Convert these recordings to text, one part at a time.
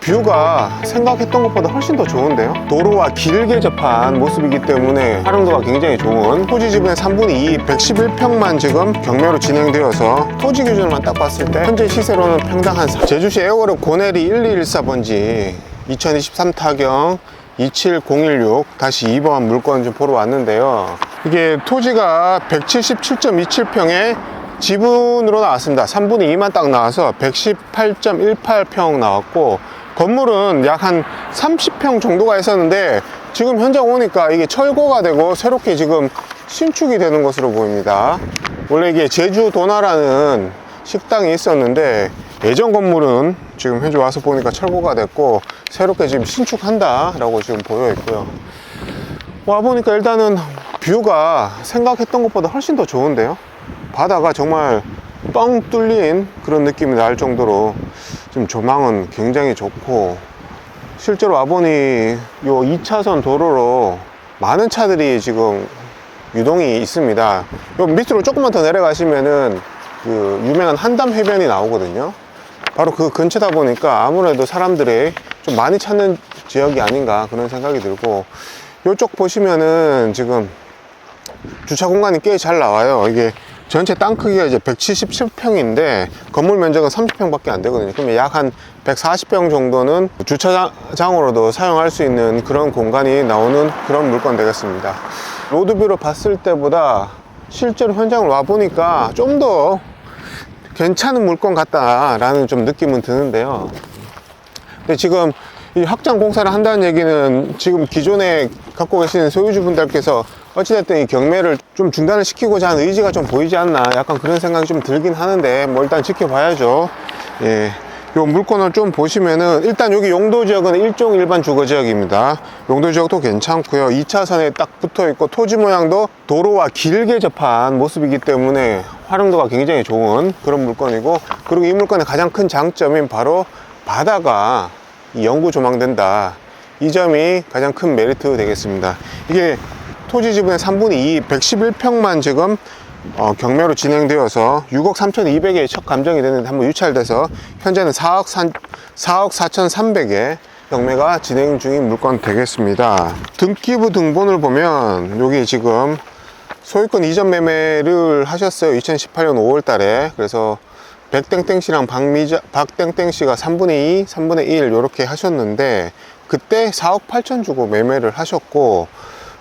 뷰가 생각했던 것보다 훨씬 더 좋은데요. 도로와 길게 접한 모습이기 때문에 활용도가 굉장히 좋은 토지 지분의 3분의 2 111평만 지금 경매로 진행되어서 토지 기준만 딱 봤을 때 현재 시세로는 평당 한 제주시 에어그룹 고내리 1214번지 2023 타경 27016-2번 물건 좀 보러 왔는데요. 이게 토지가 177.27평에 지분으로 나왔습니다. 3분의 2만 딱 나와서 118.18평 나왔고, 건물은 약 한 30평 정도가 있었는데 지금 현장 오니까 이게 철거가 되고 새롭게 지금 신축이 되는 것으로 보입니다. 원래 이게 제주 도나라는 식당이 있었는데 예전 건물은 지금 현재 와서 보니까 철거가 됐고 새롭게 지금 신축한다 라고 지금 보여 있고요. 와 보니까 일단은 뷰가 생각했던 것보다 훨씬 더 좋은데요. 바다가 정말 뻥 뚫린 그런 느낌이 날 정도로 지금 조망은 굉장히 좋고, 실제로 와보니 요 2차선 도로로 많은 차들이 지금 유동이 있습니다. 요 밑으로 조금만 더 내려가시면은 그 유명한 한담 해변이 나오거든요. 바로 그 근처다 보니까 아무래도 사람들이 좀 많이 찾는 지역이 아닌가 그런 생각이 들고, 요쪽 보시면은 지금 주차 공간이 꽤 잘 나와요. 이게 전체 땅 크기가 이제 177평인데 건물 면적은 30평 밖에 안 되거든요. 그러면 약 한 140평 정도는 주차장으로도 사용할 수 있는 그런 공간이 나오는 그런 물건 되겠습니다. 로드뷰로 봤을 때보다 실제로 현장을 와 보니까 좀 더 괜찮은 물건 같다라는 좀 느낌은 드는데요. 근데 지금 이 확장 공사를 한다는 얘기는 지금 기존에 갖고 계시는 소유주분들께서 어찌됐든 이 경매를 좀 중단을 시키고자 하는 의지가 좀 보이지 않나, 약간 그런 생각이 좀 들긴 하는데 뭐 일단 지켜봐야죠. 예. 요 물건을 좀 보시면은 일단 여기 용도지역은 일종 일반 주거지역입니다. 용도지역도 괜찮고요. 2차선에 딱 붙어 있고 토지 모양도 도로와 길게 접한 모습이기 때문에 활용도가 굉장히 좋은 그런 물건이고, 그리고 이 물건의 가장 큰 장점인 바로 바다가 영구 조망된다, 이 점이 가장 큰 메리트 되겠습니다. 이게 토지 지분의 3분의 2 111평만 지금 경매로 진행되어서 6억 3,200에 첫 감정이 됐는데 한번 유찰돼서 현재는 4억 4,300에 경매가 진행 중인 물건 되겠습니다. 등기부 등본을 보면 여기 지금 소유권 이전 매매를 하셨어요. 2018년 5월 달에. 그래서 백땡땡씨랑 박땡땡씨가 3분의 2, 3분의 1 이렇게 하셨는데 그때 4억 8천 주고 매매를 하셨고,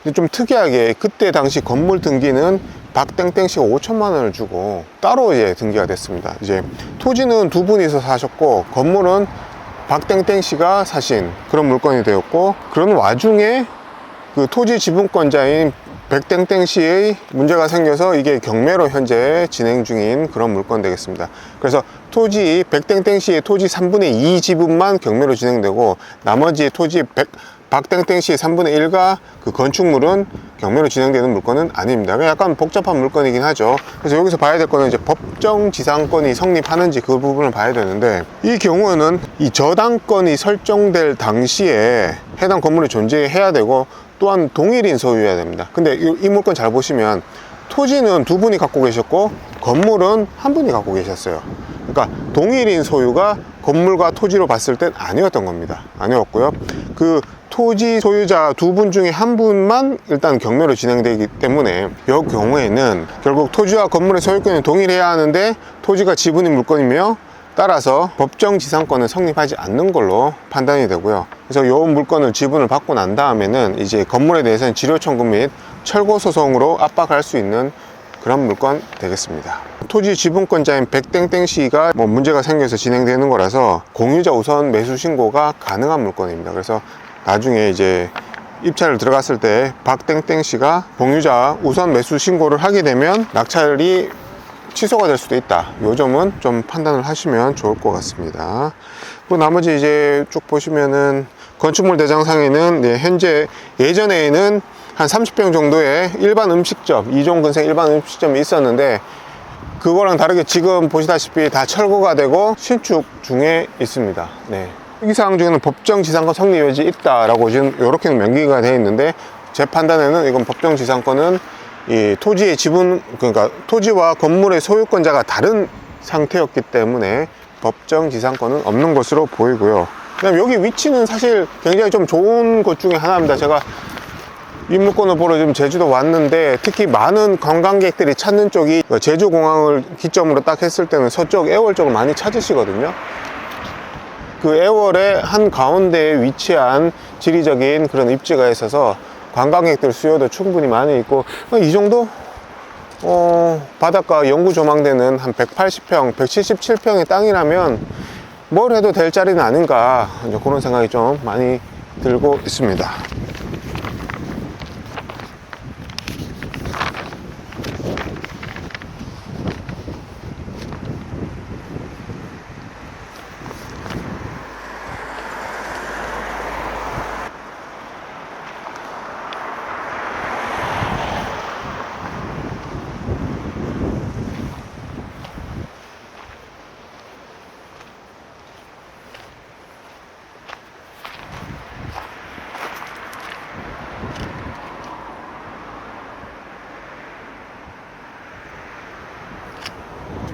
근데 좀 특이하게 그때 당시 건물 등기는 박땡땡씨가 5천만 원을 주고 따로 이제 등기가 됐습니다. 이제 토지는 두 분이서 사셨고 건물은 박땡땡씨가 사신 그런 물건이 되었고, 그런 와중에 그 토지 지분권자인 백땡땡씨의 문제가 생겨서 이게 경매로 현재 진행 중인 그런 물건 되겠습니다. 그래서 토지 백땡땡씨의 토지 3분의 2 지분만 경매로 진행되고 나머지 토지 박땡땡씨의 3분의 1과 그 건축물은 경매로 진행되는 물건은 아닙니다. 약간 복잡한 물건이긴 하죠. 그래서 여기서 봐야 될 거는 이제 법정 지상권이 성립하는지 그 부분을 봐야 되는데, 이 경우에는 이 저당권이 설정될 당시에 해당 건물이 존재해야 되고 또한 동일인 소유여야 됩니다. 근데 이 물건 잘 보시면 토지는 두 분이 갖고 계셨고 건물은 한 분이 갖고 계셨어요. 그러니까 동일인 소유가 건물과 토지로 봤을 땐 아니었던 겁니다. 아니었고요. 그 토지 소유자 두 분 중에 한 분만 일단 경매로 진행되기 때문에 이 경우에는 결국 토지와 건물의 소유권이 동일해야 하는데 토지가 지분인 물건이며 따라서 법정 지상권은 성립하지 않는 걸로 판단이 되고요. 그래서 이 물건을 지분을 받고 난 다음에는 이제 건물에 대해서는 지료 청구 및 철거 소송으로 압박할 수 있는 그런 물건 되겠습니다. 토지 지분권자인 백땡땡씨가 뭐 문제가 생겨서 진행되는 거라서 공유자 우선 매수 신고가 가능한 물건입니다. 그래서 나중에 이제 입찰을 들어갔을 때 박땡땡씨가 공유자 우선 매수 신고를 하게 되면 낙찰이 취소가 될 수도 있다. 요 점은 좀 판단을 하시면 좋을 것 같습니다. 그리고 나머지 이제 쭉 보시면은 건축물 대장상에는 현재 예전에는 한 30평 정도의 일반 음식점, 2종 근생 일반 음식점이 있었는데 그거랑 다르게 지금 보시다시피 다 철거가 되고 신축 중에 있습니다. 네. 이 사항 중에는 법정 지상권 성립 여지 있다라고 지금 이렇게는 명기가 되어 있는데, 제 판단에는 이건 법정 지상권은 이 토지의 지분, 그러니까 토지와 건물의 소유권자가 다른 상태였기 때문에 법정 지상권은 없는 것으로 보이고요. 그다음에 여기 위치는 사실 굉장히 좀 좋은 곳 중에 하나입니다. 제가 이 물건을 보러 지금 제주도 왔는데, 특히 많은 관광객들이 찾는 쪽이 제주공항을 기점으로 딱 했을 때는 서쪽 애월 쪽을 많이 찾으시거든요. 그 애월의 한 가운데에 위치한 지리적인 그런 입지가 있어서 관광객들 수요도 충분히 많이 있고, 이 정도 바닷가 영구 조망되는 한 180평, 177평의 땅이라면 뭘 해도 될 자리는 아닌가, 이제 그런 생각이 좀 많이 들고 있습니다.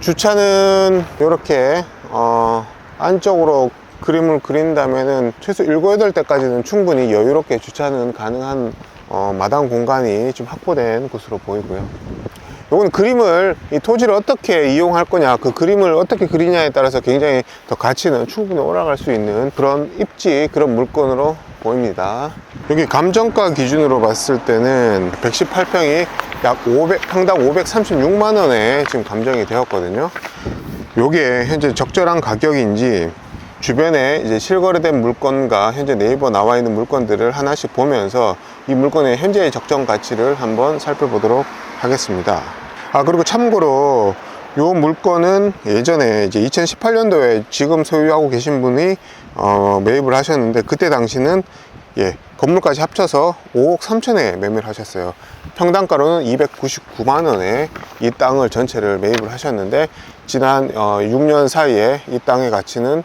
주차는 이렇게 안쪽으로 그림을 그린다면은 최소 7, 8대까지는 충분히 여유롭게 주차는 가능한 마당 공간이 좀 확보된 곳으로 보이고요. 요건 그림을, 이 토지를 어떻게 이용할 거냐, 그 그림을 어떻게 그리냐에 따라서 굉장히 더 가치는 충분히 올라갈 수 있는 그런 입지, 그런 물건으로 보입니다. 여기 감정가 기준으로 봤을 때는 118평이 약 평당 536만원에 지금 감정이 되었거든요. 요게 현재 적절한 가격인지, 주변에 이제 실거래된 물건과 현재 네이버 나와 있는 물건들을 하나씩 보면서 이 물건의 현재의 적정 가치를 한번 살펴보도록 하겠습니다. 그리고 참고로 요 물건은 예전에 이제 2018년도에 지금 소유하고 계신 분이 매입을 하셨는데, 그때 당시는 건물까지 합쳐서 5억 3천에 매매를 하셨어요. 평당가로는 299만원에 이 땅을 전체를 매입을 하셨는데, 지난 6년 사이에 이 땅의 가치는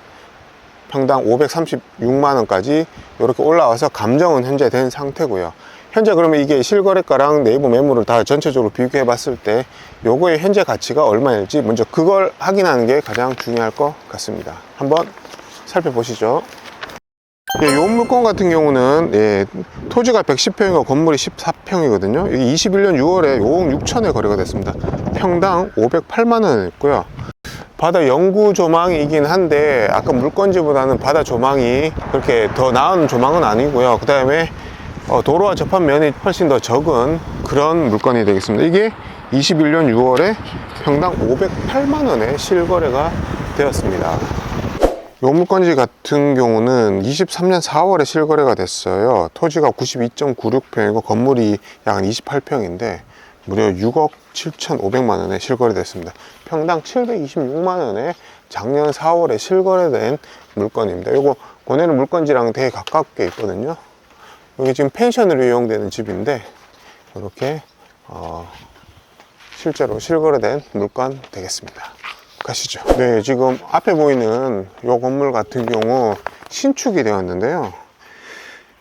평당 536만원까지 이렇게 올라와서 감정은 현재 된 상태고요. 현재 그러면 이게 실거래가랑 네이버 매물을 다 전체적으로 비교해 봤을 때 요거의 현재 가치가 얼마일지 먼저 그걸 확인하는 게 가장 중요할 것 같습니다. 한번 살펴보시죠. 이 물건 같은 경우는 토지가 110평이고 건물이 14평이거든요. 여기 21년 6월에 5억 6천에 거래가 됐습니다. 평당 508만원에 했고요. 바다 영구 조망이긴 한데, 아까 물건지보다는 바다 조망이 그렇게 더 나은 조망은 아니고요. 그 다음에 도로와 접한 면이 훨씬 더 적은 그런 물건이 되겠습니다. 이게 21년 6월에 평당 508만원에 실거래가 되었습니다. 이 물건지 같은 경우는 23년 4월에 실거래가 됐어요. 토지가 92.96평이고 건물이 약 28평인데 무려 6억 7,500만원에 실거래 됐습니다. 평당 726만원에 작년 4월에 실거래된 물건입니다. 요거 권해는 물건지랑 되게 가깝게 있거든요. 여기 지금 펜션으로 이용되는 집인데, 이렇게 실제로 실거래된 물건 되겠습니다. 가시죠. 네, 지금 앞에 보이는 이 건물 같은 경우 신축이 되었는데요.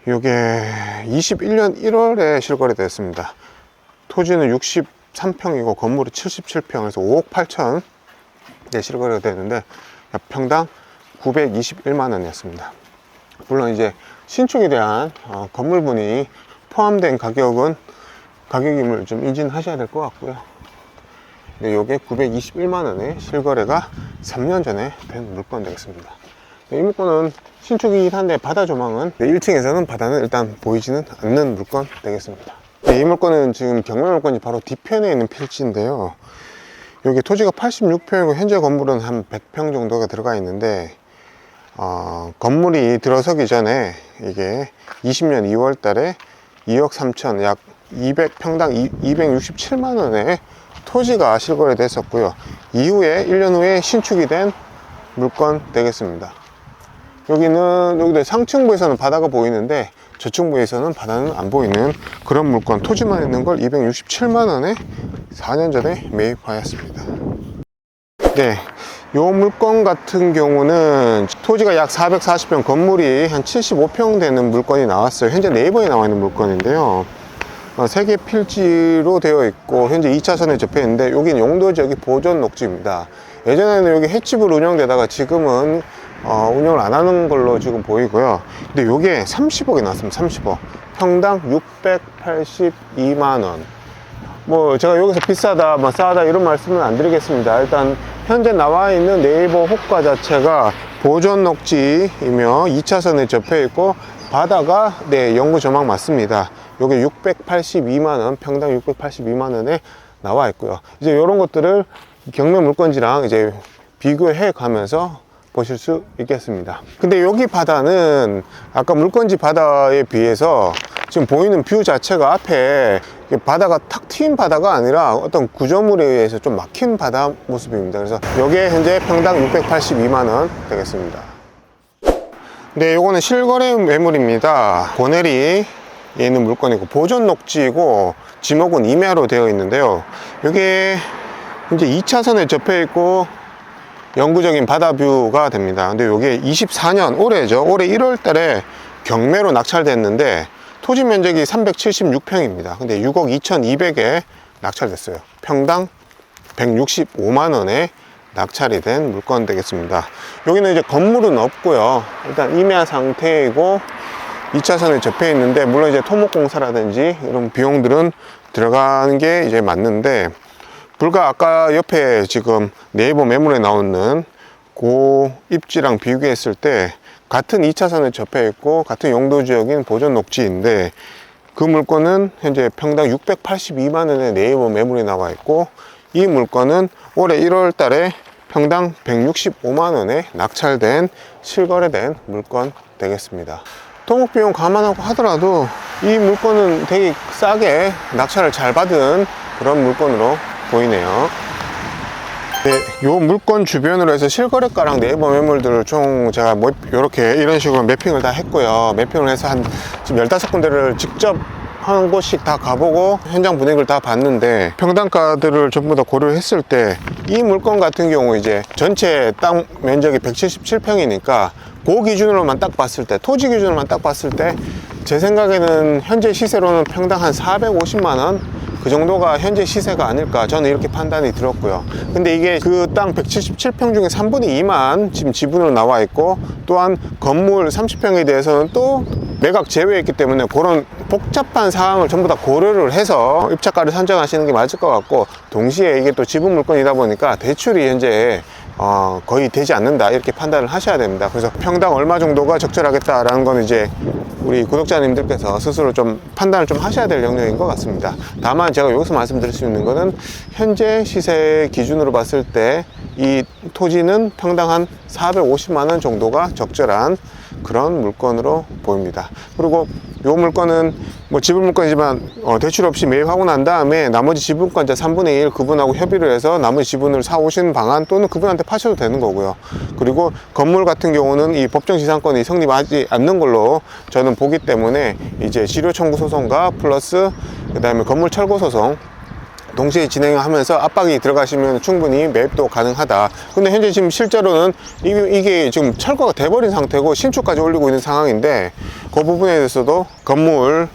이게 21년 1월에 실거래 됐습니다. 토지는 63평이고 건물이 77평에서 5억 8천 실거래가 되는데 평당 921만원이었습니다. 물론 이제 신축에 대한 건물분이 포함된 가격임을 좀 인지하셔야 될 것 같고요. 네, 요게 921만원에 실거래가 3년 전에 된 물건 되겠습니다. 네, 이 물건은 신축이긴 한데 바다 조망은 1층에서는 바다는 일단 보이지는 않는 물건 되겠습니다. 네, 이 물건은 지금 경매 물건이 바로 뒤편에 있는 필지인데요. 여기 토지가 86평이고 현재 건물은 한 100평 정도가 들어가 있는데, 건물이 들어서기 전에 이게 20년 2월 달에 2억 3천, 약 200평당 267만원에 토지가 실거래 됐었고요. 이후에 1년 후에 신축이 된 물건 되겠습니다. 여기도 상층부에서는 바다가 보이는데 저층부에서는 바다는 안 보이는 그런 물건, 토지만 있는 걸 267만원에 4년 전에 매입하였습니다. 네, 요 물건 같은 경우는 토지가 약 440평, 건물이 한 75평 되는 물건이 나왔어요. 현재 네이버에 나와 있는 물건인데요. 3개 필지로 되어 있고 현재 2차선에 접해 있는데, 여기는 용도 지역이 보존 녹지입니다. 예전에는 여기 횟집을 운영되다가 지금은 운영을 안 하는 걸로 지금 보이고요. 근데 요게 30억이 나왔습니다. 30억. 평당 682만원. 뭐 제가 여기서 비싸다 뭐 싸다 이런 말씀은 안 드리겠습니다. 일단 현재 나와 있는 네이버 호가 자체가 보존 녹지이며 2차선에 접해 있고 바다가 네 영구 조망 맞습니다. 요게 682만원, 평당 682만원에 나와 있고요. 이제 이런 것들을 경매 물건지랑 이제 비교해 가면서 보실 수 있겠습니다. 근데 여기 바다는 아까 물건지 바다에 비해서 지금 보이는 뷰 자체가 앞에 바다가 탁 트인 바다가 아니라 어떤 구조물에 의해서 좀 막힌 바다 모습입니다. 그래서 이게 현재 평당 682만원 되겠습니다. 네, 요거는 실거래 매물입니다. 고내리에 있는 물건이고 보존 녹지이고 지목은 임야로 되어 있는데요. 이게 이제 2차선에 접해 있고 영구적인 바다 뷰가 됩니다. 근데 이게 24년 올해죠. 올해 1월 달에 경매로 낙찰됐는데 토지 면적이 376평입니다. 근데 6억 2,200에 낙찰됐어요. 평당 165만원에 낙찰이 된 물건 되겠습니다. 여기는 이제 건물은 없고요. 일단 임야 상태이고 2차선에 접해 있는데 물론 이제 토목공사라든지 이런 비용들은 들어가는 게 이제 맞는데 불과 아까 옆에 지금 네이버 매물에 나오는 그 입지랑 비교했을 때 같은 2차선에 접해 있고 같은 용도 지역인 보존 녹지인데 그 물건은 현재 평당 682만원의 네이버 매물이 나와 있고 이 물건은 올해 1월 달에 평당 165만원에 낙찰된 실거래된 물건 되겠습니다. 토목 비용 감안하고 하더라도 이 물건은 되게 싸게 낙찰을 잘 받은 그런 물건으로 보이네요. 네, 요 물건 주변으로 해서 실거래가랑 네이버 매물들을 총 제가 뭐 이렇게 이런 식으로 매핑을 다 했고요. 매핑을 해서 한 지금 15군데를 직접 한 곳씩 다 가보고 현장 분위기를 다 봤는데 평당가들을 전부 다 고려를 했을 때 이 물건 같은 경우 이제 전체 땅 면적이 177평이니까 그 기준으로만 딱 봤을 때 토지 기준으로만 딱 봤을 때 제 생각에는 현재 시세로는 평당 한 450만원 그 정도가 현재 시세가 아닐까 저는 이렇게 판단이 들었고요. 근데 이게 그 땅 177평 중에 3분의 2만 지금 지분으로 나와 있고 또한 건물 30평에 대해서는 또 매각 제외했기 때문에 그런 복잡한 사항을 전부 다 고려를 해서 입찰가를 선정하시는 게 맞을 것 같고 동시에 이게 또 지분 물건이다 보니까 대출이 현재 거의 되지 않는다 이렇게 판단을 하셔야 됩니다. 그래서 평당 얼마 정도가 적절하겠다라는 건 이제 우리 구독자님들께서 스스로 좀 판단을 좀 하셔야 될 영역인 것 같습니다. 다만 제가 여기서 말씀드릴 수 있는 거는 현재 시세 기준으로 봤을 때 이 토지는 평당 한 450만원 정도가 적절한 그런 물건으로 보입니다. 그리고 이 물건은 뭐 지분 물건이지만 대출 없이 매입하고 난 다음에 나머지 지분권자 3분의 1 그분하고 협의를 해서 나머지 지분을 사 오시는 방안 또는 그분한테 파셔도 되는 거고요. 그리고 건물 같은 경우는 이 법정지상권이 성립하지 않는 걸로 저는 보기 때문에 이제 지료 청구 소송과 플러스 그 다음에 건물 철거 소송 동시에 진행하면서 압박이 들어가시면 충분히 매입도 가능하다. 근데 현재 지금 실제로는 이게 지금 철거가 돼버린 상태고 신축까지 올리고 있는 상황인데 그 부분에 대해서도 건물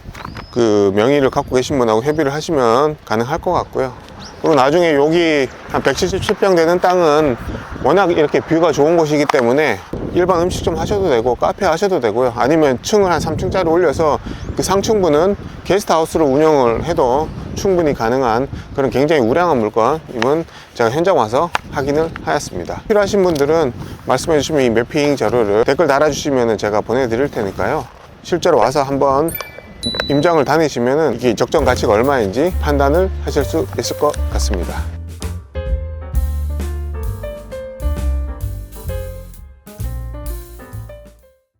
그 명의를 갖고 계신 분하고 협의를 하시면 가능할 것 같고요. 그리고 나중에 여기 한 177평 되는 땅은 워낙 이렇게 뷰가 좋은 곳이기 때문에 일반 음식점 하셔도 되고 카페 하셔도 되고요. 아니면 층을 한 3층짜리 올려서 그 상층부는 게스트하우스로 운영을 해도 충분히 가능한 그런 굉장히 우량한 물건임은 제가 현장 와서 확인을 하였습니다. 필요하신 분들은 말씀해 주시면 이 매핑 자료를 댓글 달아주시면 제가 보내드릴 테니까요. 실제로 와서 한번 임장을 다니시면 이게 적정 가치가 얼마인지 판단을 하실 수 있을 것 같습니다.